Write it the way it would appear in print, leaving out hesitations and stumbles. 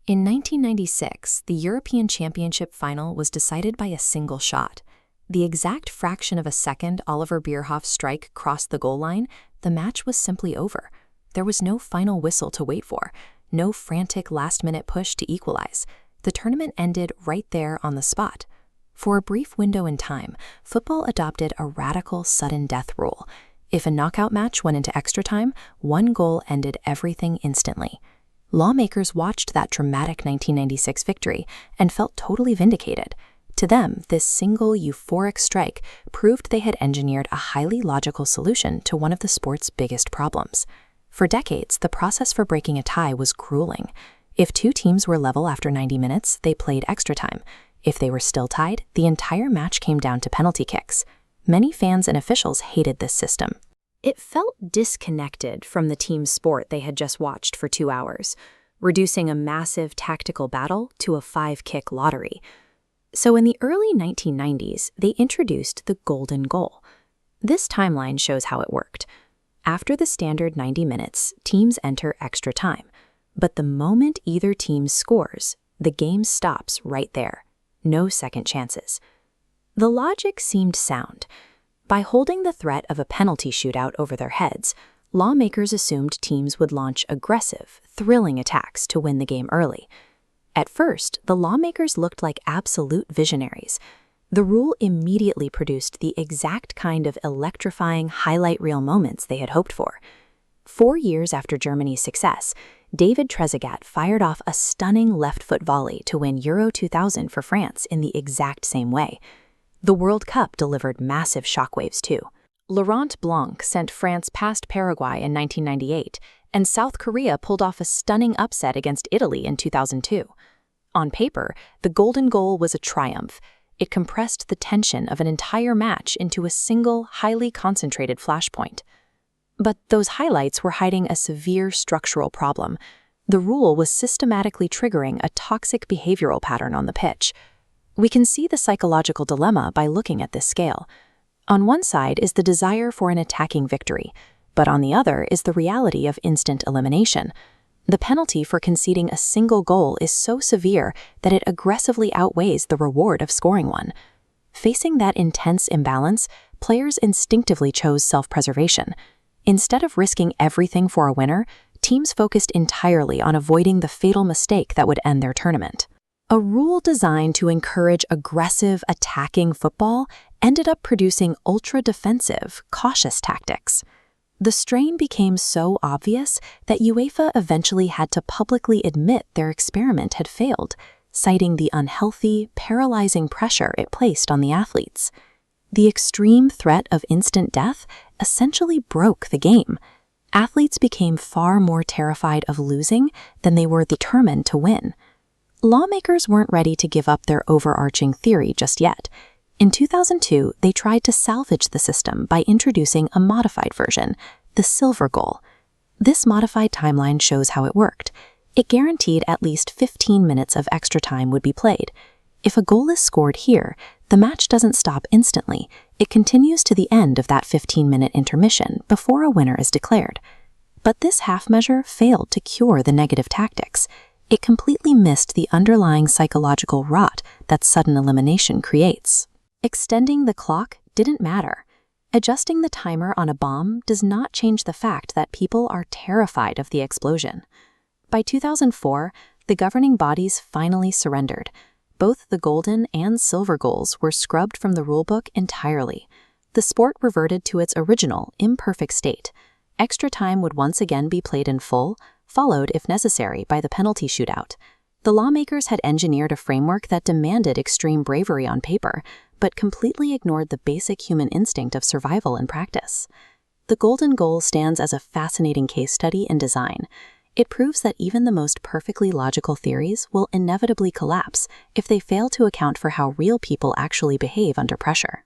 In 1996, the European Championship final was decided by a single shot. The exact fraction of a second Oliver Beerhoff's strike crossed the goal line, the match was simply over. There was no final whistle to wait for, no frantic last-minute push to equalize. The tournament ended right there on the spot. For a brief window in time, football adopted a radical sudden death rule. If a knockout match went into extra time, one goal ended everything instantly. Lawmakers watched that dramatic 1996 victory and felt totally vindicated. To them, this single euphoric strike proved they had engineered a highly logical solution to one of the sport's biggest problems. For decades, the process for breaking a tie was grueling. If two teams were level after 90 minutes, they played extra time. If they were still tied, the entire match came down to penalty kicks. Many fans and officials hated this system. It felt disconnected from the team sport they had just watched for 2 hours, reducing a massive tactical battle to a 5-kick lottery. So in the early 1990s, they introduced the golden goal. This timeline shows how it worked. After the standard 90 minutes, teams enter extra time. But the moment either team scores, the game stops right there. No second chances. The logic seemed sound. By holding the threat of a penalty shootout over their heads, lawmakers assumed teams would launch aggressive, thrilling attacks to win the game early. At first, the lawmakers looked like absolute visionaries. The rule immediately produced the exact kind of electrifying highlight reel moments they had hoped for. 4 years after Germany's success, David Trezeguet fired off a stunning left-foot volley to win Euro 2000 for France in the exact same way. The World Cup delivered massive shockwaves too. Laurent Blanc sent France past Paraguay in 1998, and South Korea pulled off a stunning upset against Italy in 2002. On paper, the golden goal was a triumph. It compressed the tension of an entire match into a single, highly concentrated flashpoint. But those highlights were hiding a severe structural problem. The rule was systematically triggering a toxic behavioral pattern on the pitch. We can see the psychological dilemma by looking at this scale. On one side is the desire for an attacking victory, but on the other is the reality of instant elimination. The penalty for conceding a single goal is so severe that it aggressively outweighs the reward of scoring one. Facing that intense imbalance, players instinctively chose self-preservation. Instead of risking everything for a winner, teams focused entirely on avoiding the fatal mistake that would end their tournament. A rule designed to encourage aggressive, attacking football ended up producing ultra-defensive, cautious tactics. The strain became so obvious that UEFA eventually had to publicly admit their experiment had failed, citing the unhealthy, paralyzing pressure it placed on the athletes. The extreme threat of instant death essentially broke the game. Athletes became far more terrified of losing than they were determined to win. Lawmakers weren't ready to give up their overarching theory just yet. In 2002, they tried to salvage the system by introducing a modified version, the silver goal. This modified timeline shows how it worked. It guaranteed at least 15 minutes of extra time would be played. If a goal is scored here, the match doesn't stop instantly. It continues to the end of that 15-minute intermission before a winner is declared. But this half measure failed to cure the negative tactics. It completely missed the underlying psychological rot that sudden elimination creates. Extending the clock didn't matter. Adjusting the timer on a bomb does not change the fact that people are terrified of the explosion. By 2004, the governing bodies finally surrendered. Both the golden and silver goals were scrubbed from the rulebook entirely. The sport reverted to its original, imperfect state. Extra time would once again be played in full, followed, if necessary, by the penalty shootout. The lawmakers had engineered a framework that demanded extreme bravery on paper, but completely ignored the basic human instinct of survival in practice. The golden goal stands as a fascinating case study in design. It proves that even the most perfectly logical theories will inevitably collapse if they fail to account for how real people actually behave under pressure.